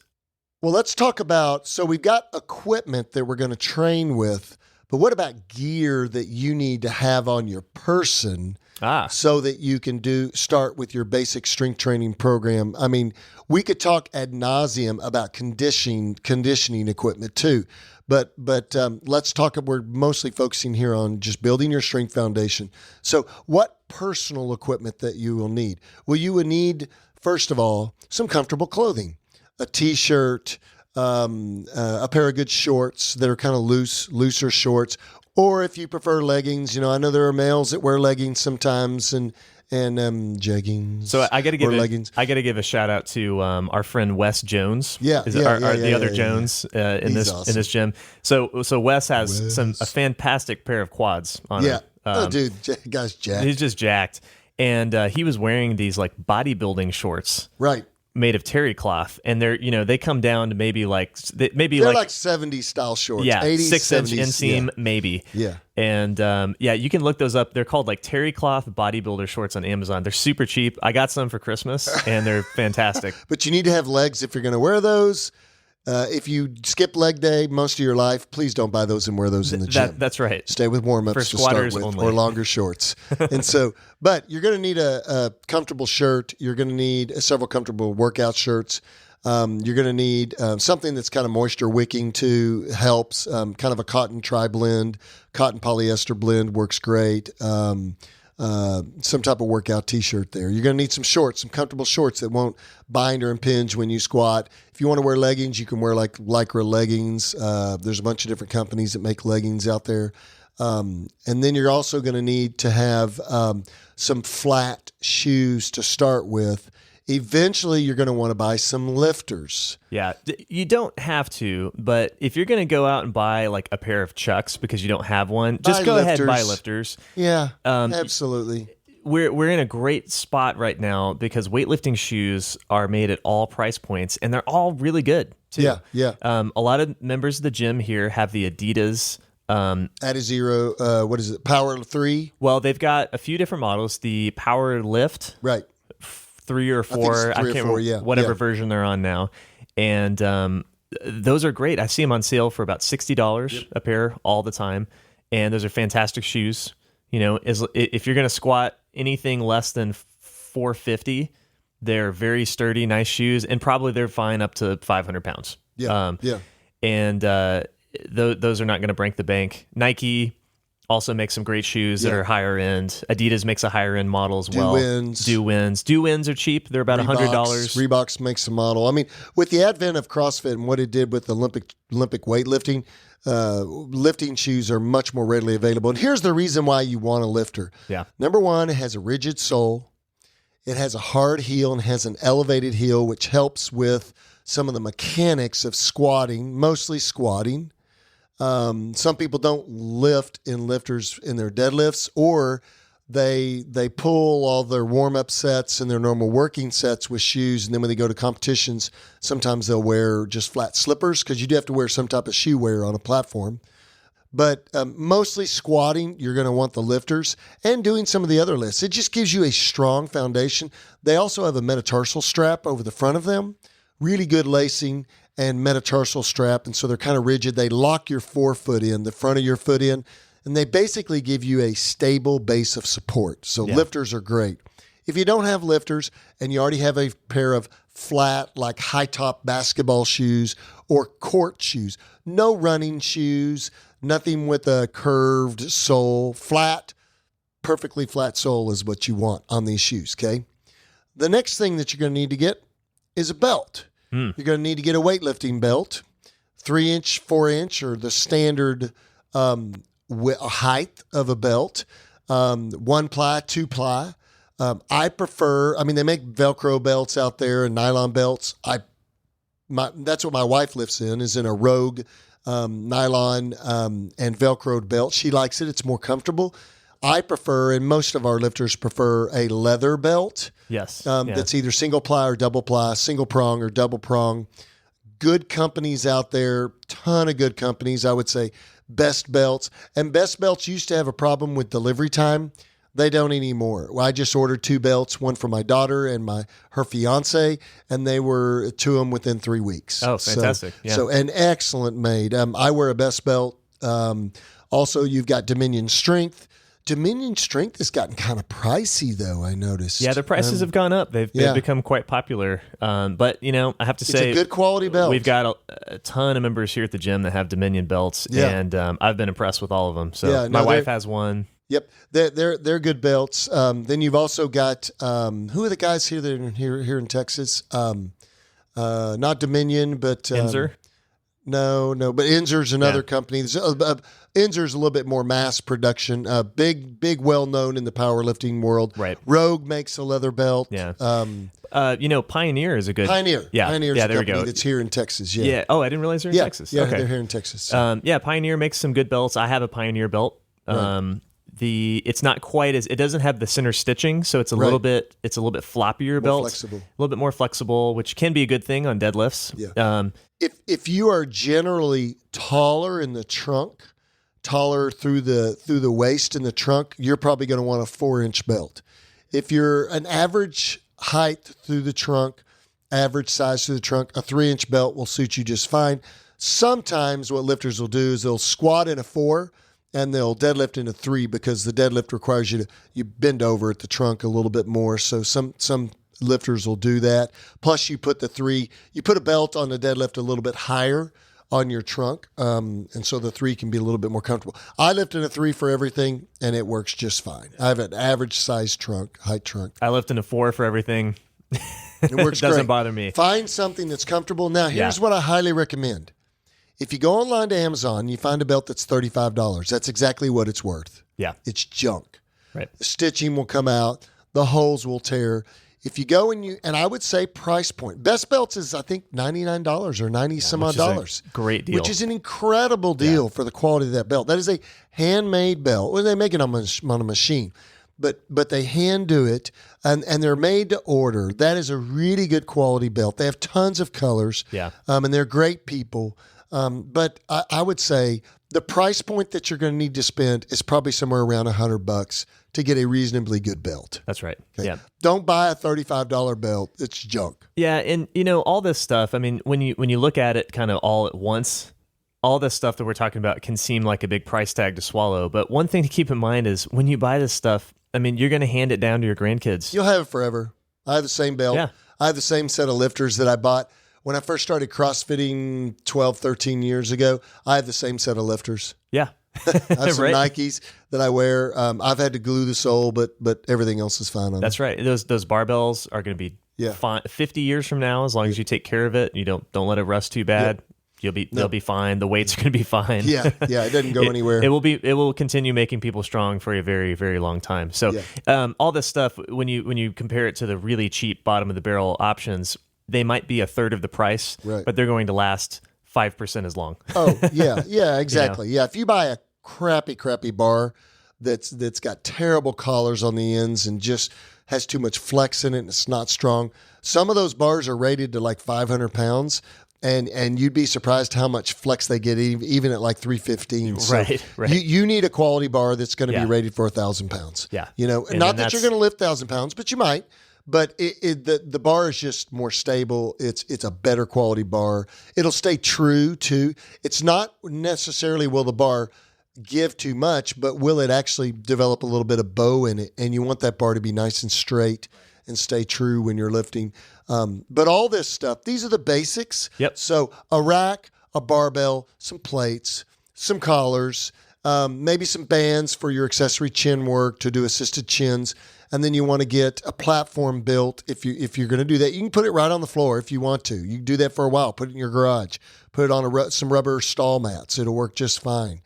Speaker 1: Well, let's talk about, so we've got equipment that we're going to train with, but what about gear that you need to have on your person so that you can start with your basic strength training program. I mean, we could talk ad nauseum about conditioning equipment too, but let's talk. We're mostly focusing here on just building your strength foundation. So what personal equipment that you will need? Well, you would need, first of all, some comfortable clothing, a t-shirt, a pair of good shorts that are kind of looser shorts, or if you prefer leggings, I know there are males that wear leggings sometimes and jeggings.
Speaker 2: So I got to give a shout out to our friend Wes Jones.
Speaker 1: The
Speaker 2: other Jones in this gym. So Wes has a fantastic pair of quads on.
Speaker 1: Yeah. Dude, guy's jacked.
Speaker 2: He's just jacked, and he was wearing these like bodybuilding shorts,
Speaker 1: right?
Speaker 2: Made of terry cloth, and they come down to maybe like
Speaker 1: 70s style shorts, 80s,
Speaker 2: 6-inch
Speaker 1: 70s,
Speaker 2: inseam, maybe.
Speaker 1: Yeah.
Speaker 2: And you can look those up. They're called like terry cloth bodybuilder shorts on Amazon. They're super cheap. I got some for Christmas, and they're fantastic.
Speaker 1: But you need to have legs if you're going to wear those. If you skip leg day most of your life, please don't buy those and wear those in the gym.
Speaker 2: That's right.
Speaker 1: Stay with warm-ups to start with,
Speaker 2: only.
Speaker 1: Or longer shorts. And so, but you're going to need a comfortable shirt. You're going to need several comfortable workout shirts. You're going to need something that's kind of moisture wicking too, helps. Kind of a cotton tri-blend, cotton polyester blend works great. Some type of workout t-shirt there. You're going to need some shorts, some comfortable shorts that won't bind or impinge when you squat. If you want to wear leggings, you can wear like Lycra leggings. There's a bunch of different companies that make leggings out there. And then you're also going to need to have some flat shoes to start with. Eventually, you're going to want to buy some lifters.
Speaker 2: Yeah, you don't have to, but if you're going to go out and buy like a pair of Chucks because you don't have one, just go ahead and buy lifters.
Speaker 1: Yeah, absolutely.
Speaker 2: We're in a great spot right now because weightlifting shoes are made at all price points, and they're all really good too.
Speaker 1: Yeah.
Speaker 2: A lot of members of the gym here have the Adidas.
Speaker 1: Adizero, what is it? Power 3?
Speaker 2: Well, they've got a few different models. The Power Lift.
Speaker 1: Right.
Speaker 2: 3 or 4, I can't remember whatever version they're on now. And those are great. I see them on sale for about $60 a pair all the time. And those are fantastic shoes. If you're going to squat anything less than 450, they're very sturdy, nice shoes, and probably they're fine up to 500 pounds. And those are not going to break the bank. Nike also makes some great shoes that are higher end. Adidas makes a higher end model as well. Do-Wins are cheap. They're about $100.
Speaker 1: Reeboks makes a model. I mean, with the advent of CrossFit and what it did with Olympic weightlifting, lifting shoes are much more readily available. And here's the reason why you want a lifter.
Speaker 2: Yeah.
Speaker 1: Number one, it has a rigid sole. It has a hard heel and has an elevated heel, which helps with some of the mechanics of squatting, mostly squatting. Some people don't lift in lifters in their deadlifts, or they pull all their warm-up sets and their normal working sets with shoes, and then when they go to competitions, sometimes they'll wear just flat slippers because you do have to wear some type of shoe wear on a platform. But mostly squatting, you're going to want the lifters and doing some of the other lifts. It just gives you a strong foundation. They also have a metatarsal strap over the front of them, really good lacing and metatarsal strap, and so they're kind of rigid. They lock your forefoot in, the front of your foot in, and they basically give you a stable base of support. So lifters are great. If you don't have lifters and you already have a pair of flat, like high-top basketball shoes or court shoes, no running shoes, nothing with a curved sole, flat, perfectly flat sole is what you want on these shoes, okay? The next thing that you're going to need to get is a belt. You're going to need to get a weightlifting belt, 3-inch, 4-inch, or the standard height of a belt, 1-ply, 2-ply. I prefer, they make Velcro belts out there and nylon belts. That's what my wife lifts in, is in a Rogue nylon and Velcroed belt. She likes it. It's more comfortable. I prefer, and most of our lifters prefer, a leather belt.
Speaker 2: Yes.
Speaker 1: That's either single ply or double ply, single prong or double prong. Good companies out there, ton of good companies. I would say Best Belts. And Best Belts used to have a problem with delivery time. They don't anymore. Well, I just ordered 2 belts, one for my daughter and her fiance, and they were to them within 3 weeks.
Speaker 2: Oh, fantastic.
Speaker 1: So an excellent made. I wear a Best Belt. Also, you've got Dominion Strength. Dominion Strength has gotten kind of pricey, though, I noticed.
Speaker 2: Yeah, their prices have gone up. They've become quite popular. But, I have to say,
Speaker 1: it's a good quality belt.
Speaker 2: We've got a ton of members here at the gym that have Dominion belts, and I've been impressed with all of them. So my wife has one.
Speaker 1: Yep, they're good belts. Then you've also got who are the guys here that are here in Texas? Not Dominion, but
Speaker 2: Inzer.
Speaker 1: No, but Inzer's another company. Inzer's a little bit more mass production. Big, well known in the powerlifting world.
Speaker 2: Right.
Speaker 1: Rogue makes a leather belt.
Speaker 2: Yeah. Pioneer is a good
Speaker 1: Pioneer.
Speaker 2: Yeah.
Speaker 1: Pioneer's
Speaker 2: yeah,
Speaker 1: a
Speaker 2: there we
Speaker 1: company
Speaker 2: go.
Speaker 1: that's here in Texas. Yeah.
Speaker 2: Yeah. Oh, I didn't realize they're in Texas.
Speaker 1: Yeah,
Speaker 2: okay.
Speaker 1: they're here in Texas.
Speaker 2: Pioneer makes some good belts. I have a Pioneer belt.
Speaker 1: Right.
Speaker 2: It's not quite as, it doesn't have the center stitching, so it's a little bit floppier belt,
Speaker 1: flexible.
Speaker 2: A little bit more flexible, which can be a good thing on deadlifts.
Speaker 1: Yeah. If you are generally taller in the trunk, taller through the waist in the trunk, you're probably going to want a 4-inch belt. If you're an average height through the trunk, average size through the trunk, a 3-inch belt will suit you just fine. Sometimes what lifters will do is they'll squat in a 4 and they'll deadlift in a 3 because the deadlift requires you bend over at the trunk a little bit more. So some lifters will do that. Plus you put a belt on the deadlift a little bit higher on your trunk. And so the 3 can be a little bit more comfortable. I lift in a 3 for everything and it works just fine. I have an average size height trunk.
Speaker 2: I lift in a 4 for everything.
Speaker 1: It works
Speaker 2: Doesn't
Speaker 1: great.
Speaker 2: bother me.
Speaker 1: Find something that's comfortable. Now here's what I highly recommend. If you go online to Amazon, you find a belt that's $35. That's exactly what it's worth.
Speaker 2: Yeah.
Speaker 1: It's junk.
Speaker 2: Right.
Speaker 1: The stitching will come out. The holes will tear. If you go and I would say price point. Best belts is, I think, $99 or 90 some odd dollars.
Speaker 2: Great deal.
Speaker 1: Which is an incredible deal for the quality of that belt. That is a handmade belt. Well, they make it on a machine. But they hand do it, and they're made to order. That is a really good quality belt. They have tons of colors.
Speaker 2: Yeah.
Speaker 1: And they're great people. But I would say the price point that you're going to need to spend is probably somewhere around $100 to get a reasonably good belt.
Speaker 2: That's right.
Speaker 1: Okay?
Speaker 2: Yeah.
Speaker 1: Don't buy a $35 belt. It's junk.
Speaker 2: Yeah, and all this stuff, I mean, when you look at it kind of all at once, all this stuff that we're talking about can seem like a big price tag to swallow. But one thing to keep in mind is when you buy this stuff, I mean, you're going to hand it down to your grandkids.
Speaker 1: You'll have it forever. I have the same belt.
Speaker 2: Yeah. I
Speaker 1: have the same set of lifters that I bought when I first started CrossFitting 12, 13 years ago. I have the same set of lifters.
Speaker 2: Yeah.
Speaker 1: I have some Nikes that I wear. I've had to glue the sole, but everything else is fine on
Speaker 2: That's
Speaker 1: them.
Speaker 2: right. Those barbells are going to be fine 50 years from now, as long as you take care of it. You don't let it rust too bad. They'll be fine. The weights are going to be fine.
Speaker 1: Yeah. It doesn't go anywhere.
Speaker 2: It will continue making people strong for a very, very long time. So, all this stuff, when you compare it to the really cheap bottom of the barrel options, they might be a third of the price, but they're going to last 5% as long.
Speaker 1: Oh yeah, exactly. Yeah, if you buy a crappy bar that's got terrible collars on the ends and just has too much flex in it and it's not strong, some of those bars are rated to like 500 pounds. And you'd be surprised how much flex they get even at like 315. So
Speaker 2: right.
Speaker 1: You need a quality bar that's going to be rated for 1,000 pounds.
Speaker 2: Yeah.
Speaker 1: And not that you're going to lift 1,000 pounds, but you might. But the bar is just more stable. It's a better quality bar. It'll stay true to. It's not necessarily will the bar give too much, but will it actually develop a little bit of bow in it? And you want that bar to be nice and straight and stay true when you're lifting. But all this stuff, these are the basics.
Speaker 2: Yep.
Speaker 1: So a rack, a barbell, some plates, some collars, maybe some bands for your accessory chin work to do assisted chins. And then you want to get a platform built. If you're going to do that, you can put it right on the floor if you want to. You can do that for a while. Put it in your garage. Put it on some rubber stall mats. It'll work just fine.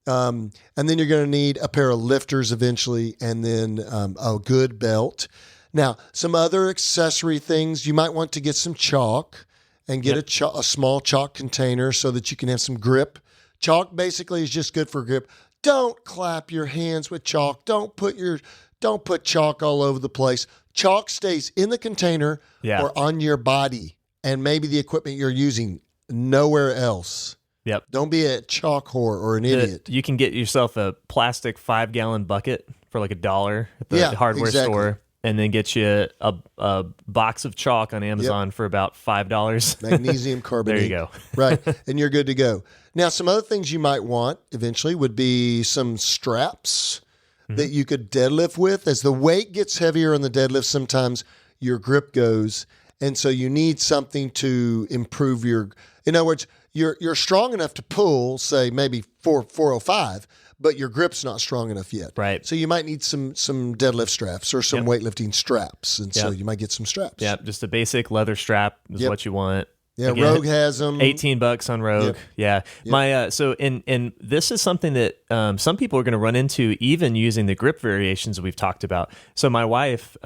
Speaker 1: And then you're going to need a pair of lifters eventually, and then a good belt. Now, some other accessory things, you might want to get some chalk and get a small chalk container so that you can have some grip. Chalk basically is just good for grip. Don't clap your hands with chalk. Don't put chalk all over the place. Chalk stays in the container or on your body and maybe the equipment you're using, nowhere else.
Speaker 2: Yep.
Speaker 1: Don't be a chalk whore or an idiot.
Speaker 2: You can get yourself a plastic 5-gallon bucket for like $1 at the hardware store. And then get you a box of chalk on Amazon for about $5.
Speaker 1: Magnesium carbonate.
Speaker 2: There you go.
Speaker 1: Right. And you're good to go. Now, some other things you might want eventually would be some straps. that you could deadlift with. As the weight gets heavier on the deadlift, sometimes your grip goes. And so you need something to improve in other words, you're strong enough to pull, say maybe 405, but your grip's not strong enough yet.
Speaker 2: Right.
Speaker 1: So you might need some deadlift straps or some weightlifting straps. And so you might get some straps.
Speaker 2: Yeah, just a basic leather strap is what you want.
Speaker 1: Yeah, again, Rogue has them.
Speaker 2: $18 on Rogue. Yep. Yeah. My so and this is something that some people are going to run into even using the grip variations we've talked about. So my wife,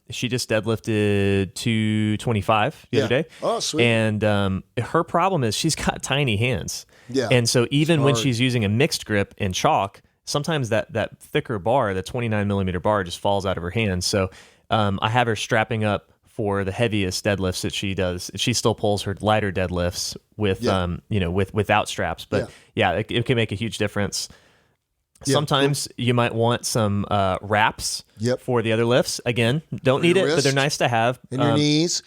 Speaker 2: she just deadlifted 225 the other day.
Speaker 1: Oh, sweet.
Speaker 2: And her problem is she's got tiny hands.
Speaker 1: Yeah.
Speaker 2: And so even when she's using a mixed grip and chalk, sometimes that thicker bar, the 29 millimeter bar, just falls out of her hands. So I have her strapping up for the heaviest deadlifts that she does. She still pulls her lighter deadlifts with without straps, but it can make a huge difference. Sometimes you might want some wraps for the other lifts. Again, don't need it, but they're nice to have.
Speaker 1: And your knees.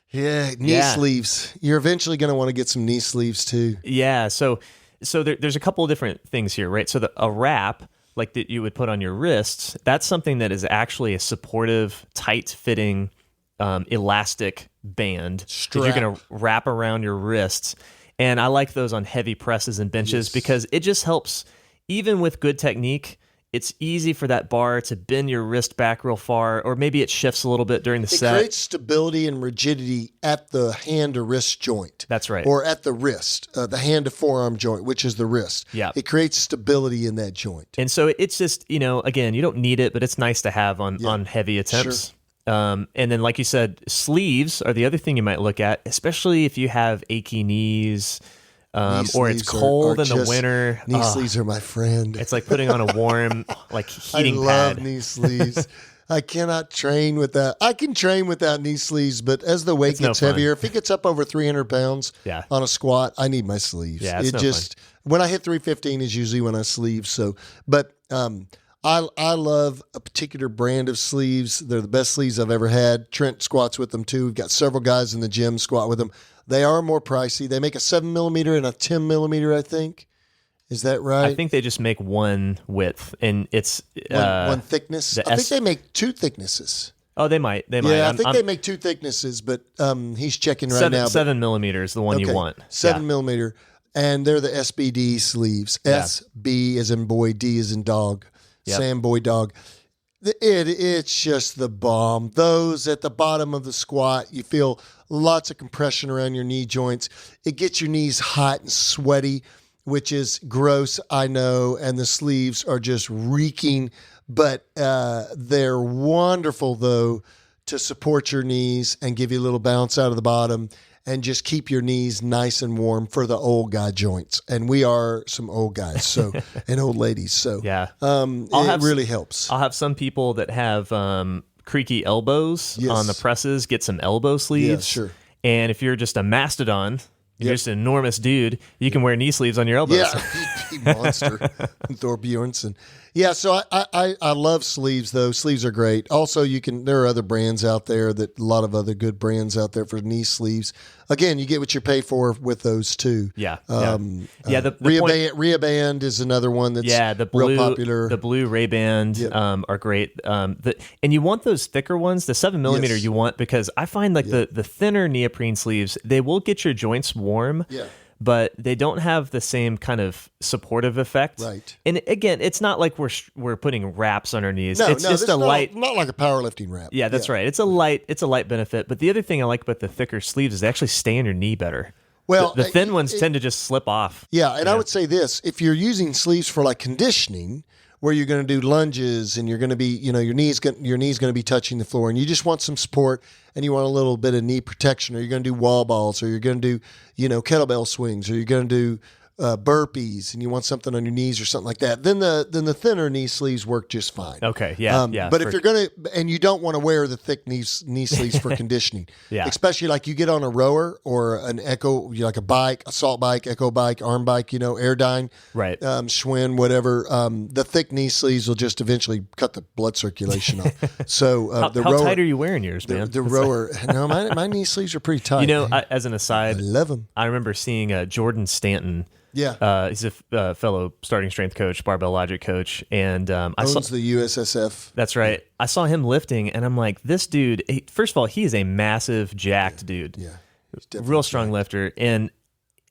Speaker 1: Yeah, knee sleeves. You're eventually going to want to get some knee sleeves too.
Speaker 2: Yeah, so there's a couple of different things here, right? So a wrap like that you would put on your wrists, that's something that is actually a supportive, tight-fitting elastic band that you're going to wrap around your wrists. And I like those on heavy presses and benches because it just helps. Even with good technique, it's easy for that bar to bend your wrist back real far, or maybe it shifts a little bit during the set.
Speaker 1: It creates stability and rigidity at the hand to wrist joint.
Speaker 2: That's right.
Speaker 1: Or at the wrist, the hand to forearm joint, which is the wrist.
Speaker 2: Yeah.
Speaker 1: It creates stability in that joint.
Speaker 2: And so it's just, again, you don't need it, but it's nice to have on heavy attempts.
Speaker 1: Sure.
Speaker 2: And then, like you said, sleeves are the other thing you might look at, especially if you have achy knees, or it's cold in the winter.
Speaker 1: Knee sleeves are my friend.
Speaker 2: It's like putting on a warm, heating pad.
Speaker 1: I love knee sleeves. I cannot train with that. I can train without knee sleeves, but as the weight gets heavier, if it gets up over 300 pounds on a squat, I need my sleeves.
Speaker 2: Yeah, it's
Speaker 1: fun. When I hit 315 is usually when I sleeve. So, but I love a particular brand of sleeves. They're the best sleeves I've ever had. Trent squats with them too. We've got several guys in the gym squat with them. They are more pricey. They make a 7 millimeter and a 10 millimeter, I think. Is that right?
Speaker 2: I think they just make one width, and it's
Speaker 1: one thickness. I think they make two thicknesses.
Speaker 2: Oh, they might.
Speaker 1: Yeah, I think they make two thicknesses, but he's checking right now.
Speaker 2: 7 millimeters, the one you want.
Speaker 1: 7 millimeter, and they're the SBD sleeves. SB as in boy, D as in dog. Sam Boy Dog. It's just the bomb. Those at the bottom of the squat, you feel lots of compression around your knee joints. It gets your knees hot and sweaty, which is gross, I know, and the sleeves are just reeking, but they're wonderful, though, to support your knees and give you a little bounce out of the bottom and just keep your knees nice and warm for the old guy joints. And we are some old guys, so and old ladies. So it really helps.
Speaker 2: I'll have some people that have creaky elbows on the presses, get some elbow sleeves.
Speaker 1: Yeah, sure.
Speaker 2: And if you're just a mastodon, you're just an enormous dude, you can wear knee sleeves on your elbows.
Speaker 1: Yeah, monster. Thor Bjornsson. Yeah, so I love sleeves, though. Sleeves are great. Also, there are other brands out there, a lot of other good brands out there for knee sleeves. Again, you get what you pay for with those, too.
Speaker 2: Yeah.
Speaker 1: The Rheaband is another one that's real popular.
Speaker 2: The blue Ray-Band are great. And you want those thicker ones, the 7 millimeter you want, because I find the thinner neoprene sleeves, they will get your joints warm.
Speaker 1: Yeah.
Speaker 2: But they don't have the same kind of supportive effect.
Speaker 1: Right.
Speaker 2: And again, it's not like we're putting wraps on our knees.
Speaker 1: No,
Speaker 2: it's just a light,
Speaker 1: not like a powerlifting wrap.
Speaker 2: Yeah, that's right. It's a light benefit. But the other thing I like about the thicker sleeves is they actually stay on your knee better.
Speaker 1: Well,
Speaker 2: the thin ones tend to just slip off.
Speaker 1: Yeah, and I would say this: if you're using sleeves for conditioning, where you're going to do lunges and you're going to be, your knee's going to be touching the floor, and you just want some support and you want a little bit of knee protection, or you're going to do wall balls, or you're going to do, kettlebell swings, or you're going to do burpees, and you want something on your knees or something like that, then the thinner knee sleeves work just fine.
Speaker 2: Okay, yeah.
Speaker 1: But if you're going to, and you don't want to wear the thick knee sleeves for conditioning, especially you get on a rower or an echo, like a bike, assault bike, echo bike, arm bike, Airdyne,
Speaker 2: right,
Speaker 1: Schwinn, whatever. The thick knee sleeves will just eventually cut the blood circulation off. So
Speaker 2: how tight are you wearing yours, man?
Speaker 1: The rower, no, my knee sleeves are pretty tight.
Speaker 2: As an aside,
Speaker 1: I love them.
Speaker 2: I remember seeing Jordan Stanton.
Speaker 1: Yeah.
Speaker 2: He's a fellow starting strength coach, Barbell Logic coach, and
Speaker 1: owns the USSF.
Speaker 2: That's right. I saw him lifting, and I'm like, this dude. First of all, he is a massive, jacked dude.
Speaker 1: Yeah.
Speaker 2: Real strong lifter, and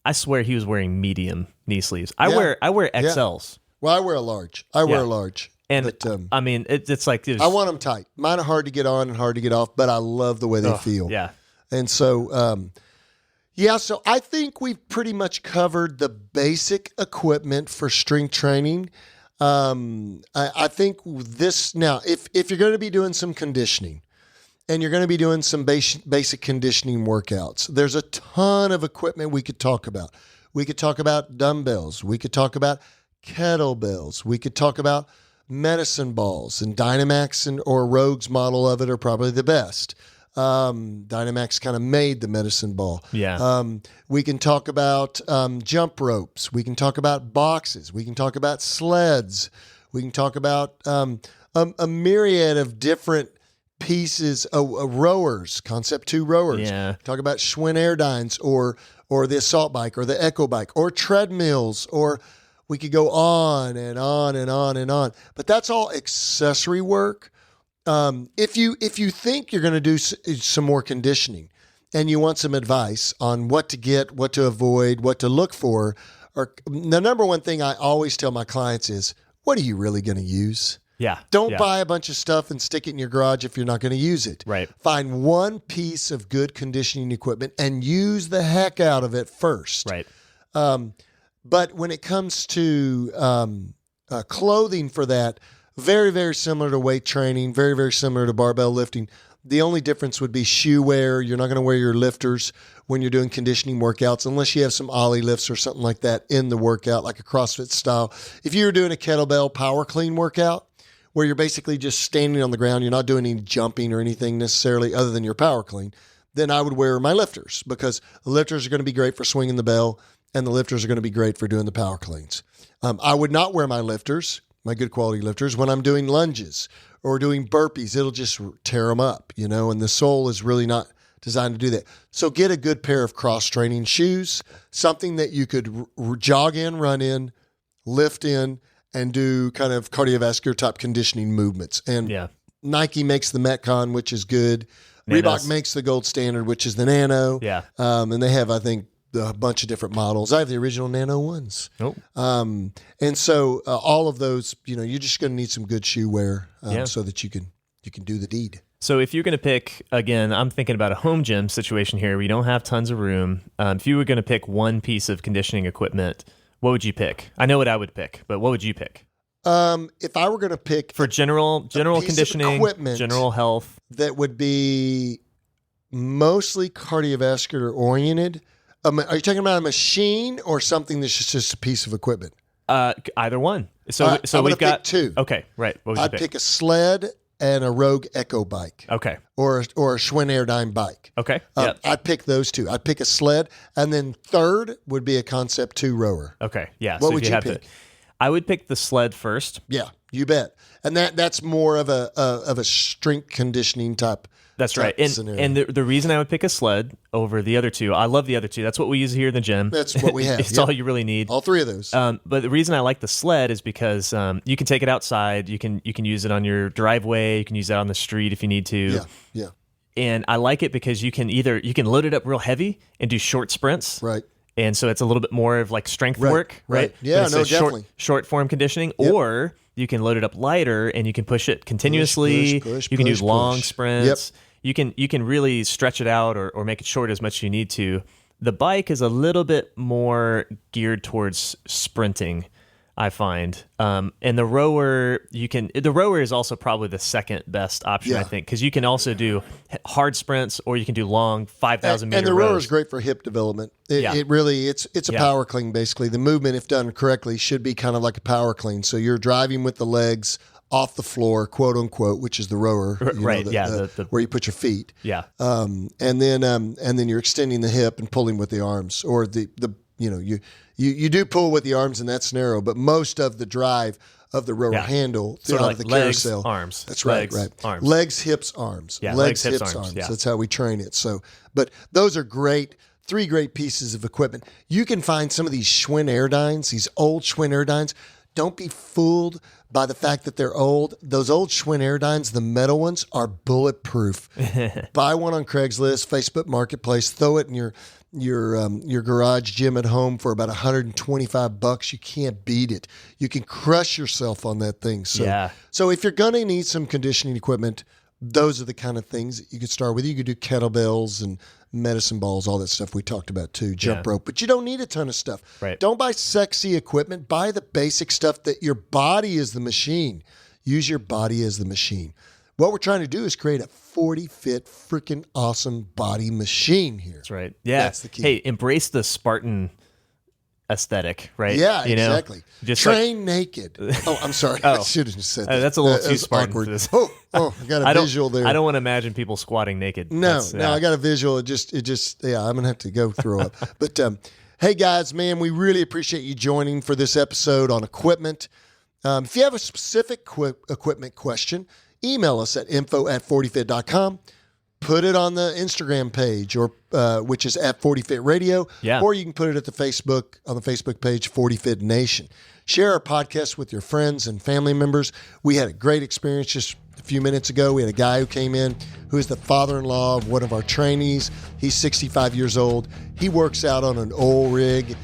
Speaker 2: I swear he was wearing medium knee sleeves. I wear XLs.
Speaker 1: Well, I wear a large. I wear a large.
Speaker 2: And
Speaker 1: but,
Speaker 2: I mean, it's like
Speaker 1: I want them tight. Mine are hard to get on and hard to get off, but I love the way they feel.
Speaker 2: Yeah.
Speaker 1: And so, so I think we've pretty much covered the basic equipment for strength training. I think this now, if you're going to be doing some conditioning and you're going to be doing some basic conditioning workouts, there's a ton of equipment we could talk about. We could talk about dumbbells. We could talk about kettlebells. We could talk about medicine balls, and Dynamax or Rogue's model of it are probably the best. Dynamax kind of made the medicine ball.
Speaker 2: Yeah.
Speaker 1: We can talk about jump ropes. We can talk about boxes. We can talk about sleds. We can talk about a myriad of different pieces. Rowers, Concept 2 rowers.
Speaker 2: Yeah.
Speaker 1: Talk about Schwinn Airdynes or the assault bike or the Echo bike or treadmills, or we could go on and on and on and on. But that's all accessory work. If you think you're going to do some more conditioning and you want some advice on what to get, what to avoid, what to look for, or the number one thing I always tell my clients is, what are you really going to use?
Speaker 2: Yeah.
Speaker 1: Don't buy a bunch of stuff and stick it in your garage if you're not going to use it.
Speaker 2: Right.
Speaker 1: Find one piece of good conditioning equipment and use the heck out of it first.
Speaker 2: Right.
Speaker 1: But when it comes to clothing for that, very, very similar to weight training, very, very similar to barbell lifting. The only difference would be shoe wear. You're not going to wear your lifters when you're doing conditioning workouts unless you have some ollie lifts or something like that in the workout, like a CrossFit style. If you were doing a kettlebell power clean workout where you're basically just standing on the ground, you're not doing any jumping or anything necessarily other than your power clean, then I would wear my lifters, because the lifters are going to be great for swinging the bell and the lifters are going to be great for doing the power cleans. I would not wear my lifters, my good quality lifters, when I'm doing lunges or doing burpees. It'll just tear them up, and the sole is really not designed to do that. So get a good pair of cross-training shoes, something that you could jog in, run in, lift in, and do kind of cardiovascular type conditioning movements. And Nike makes the Metcon, which is good.
Speaker 2: Nanos.
Speaker 1: Reebok makes the gold standard, which is the Nano.
Speaker 2: Yeah.
Speaker 1: And they have, I think, a bunch of different models. I have the original Nano ones.
Speaker 2: Nope.
Speaker 1: And so all of those, you're just going to need some good shoe wear so that you can do the deed.
Speaker 2: So if you're going to pick, again, I'm thinking about a home gym situation here. We don't have tons of room. If you were going to pick one piece of conditioning equipment, what would you pick? I know what I would pick, but what would you pick?
Speaker 1: If I were going to pick
Speaker 2: for general conditioning,
Speaker 1: equipment,
Speaker 2: general health,
Speaker 1: that would be mostly cardiovascular oriented. Are you talking about a machine or something that's just a piece of equipment?
Speaker 2: Either one. So we've got
Speaker 1: two.
Speaker 2: Okay, right. What would you pick?
Speaker 1: I'd pick a sled and a Rogue Echo bike.
Speaker 2: Okay.
Speaker 1: Or a Schwinn Airdyne bike.
Speaker 2: Okay.
Speaker 1: I'd pick those two. I'd pick a sled, and then third would be a Concept 2 rower.
Speaker 2: Okay. Yeah.
Speaker 1: What would you pick?
Speaker 2: I would pick the sled first.
Speaker 1: Yeah, you bet. And that's more of a strength conditioning type.
Speaker 2: That's right. And the reason I would pick a sled over the other two, I love the other two. That's what we use here in the gym.
Speaker 1: That's what we have.
Speaker 2: It's all you really need.
Speaker 1: All three of those.
Speaker 2: But the reason I like the sled is because you can take it outside. You can use it on your driveway. You can use it on the street if you need to.
Speaker 1: Yeah.
Speaker 2: And I like it because you can load it up real heavy and do short sprints.
Speaker 1: Right.
Speaker 2: And so it's a little bit more of like strength work, right?
Speaker 1: Yeah, no, definitely.
Speaker 2: Short form conditioning, or you can load it up lighter and you can push it continuously. You can do long sprints. Yep. You can really stretch it out or make it short as much as you need to. The bike is a little bit more geared towards sprinting, I find. And the rower is also probably the second best option, I think, because you can also do hard sprints or you can do long 5,000 meter
Speaker 1: rows. And the rower is
Speaker 2: rows.
Speaker 1: great for hip development. It really, it's a power clean, basically. The movement, if done correctly, should be kind of like a power clean. So you're driving with the legs off the floor, quote unquote, which is the rower,
Speaker 2: right?
Speaker 1: Where you put your feet.
Speaker 2: Yeah.
Speaker 1: And then you're extending the hip and pulling with the arms, or you do pull with the arms in that scenario, but most of the drive of the rower handle
Speaker 2: sort of like
Speaker 1: the
Speaker 2: legs,
Speaker 1: carousel.
Speaker 2: Arms.
Speaker 1: That's
Speaker 2: legs,
Speaker 1: right.
Speaker 2: Arms.
Speaker 1: Legs, hips, arms.
Speaker 2: Yeah,
Speaker 1: legs, hips, arms.
Speaker 2: Yeah.
Speaker 1: That's how we train it. So, but those are great 3 great pieces of equipment. You can find some of these Schwinn Airdynes, these old Schwinn Airdynes. Don't be fooled by the fact that they're old. Those old Schwinn Airdynes, the metal ones, are bulletproof. Buy one on Craigslist, Facebook Marketplace, throw it in your garage gym at home for about $125. You can't beat it. You can crush yourself on that thing. So if you're going to need some conditioning equipment, those are the kind of things that you could start with. You could do kettlebells and medicine balls, all that stuff we talked about too, jump rope, but you don't need a ton of stuff.
Speaker 2: Right.
Speaker 1: Don't buy sexy equipment. Buy the basic stuff that your body is the machine. Use your body as the machine. What we're trying to do is create a 40-fit freaking awesome body machine here.
Speaker 2: That's right. Yeah.
Speaker 1: That's the key.
Speaker 2: Hey, embrace the Spartan aesthetic, right?
Speaker 1: Yeah,
Speaker 2: you
Speaker 1: exactly.
Speaker 2: Just
Speaker 1: train naked. Oh, I'm sorry. I should have said that.
Speaker 2: That's a little too Spartan
Speaker 1: awkward.
Speaker 2: for this.
Speaker 1: Oh, I got a visual there.
Speaker 2: I don't want to imagine people squatting naked.
Speaker 1: No, I got a visual. It just, yeah, I'm going to have to go throw up. But hey, guys, man, we really appreciate you joining for this episode on equipment. If you have a specific equipment question, email us at info@40fit.com. Put it on the Instagram page, or which is at 40fit Radio, or you can put it at on the Facebook page, 40fit Nation. Share our podcast with your friends and family members. We had a great experience just a few minutes ago. We had a guy who came in who is the father-in-law of one of our trainees. He's 65 years old. He works out on an oil rig.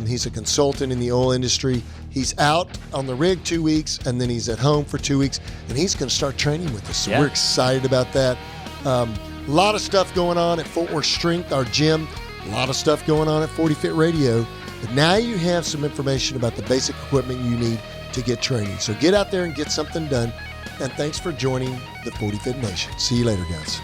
Speaker 1: He's a consultant in the oil industry. He's out on the rig 2 weeks, and then he's at home for 2 weeks, and he's going to start training with us. So we're excited about that. A lot of stuff going on at Fort Worth Strength, our gym. A lot of stuff going on at 40fit Radio. But now you have some information about the basic equipment you need to get training. So get out there and get something done. And thanks for joining the 40fit Nation. See you later, guys.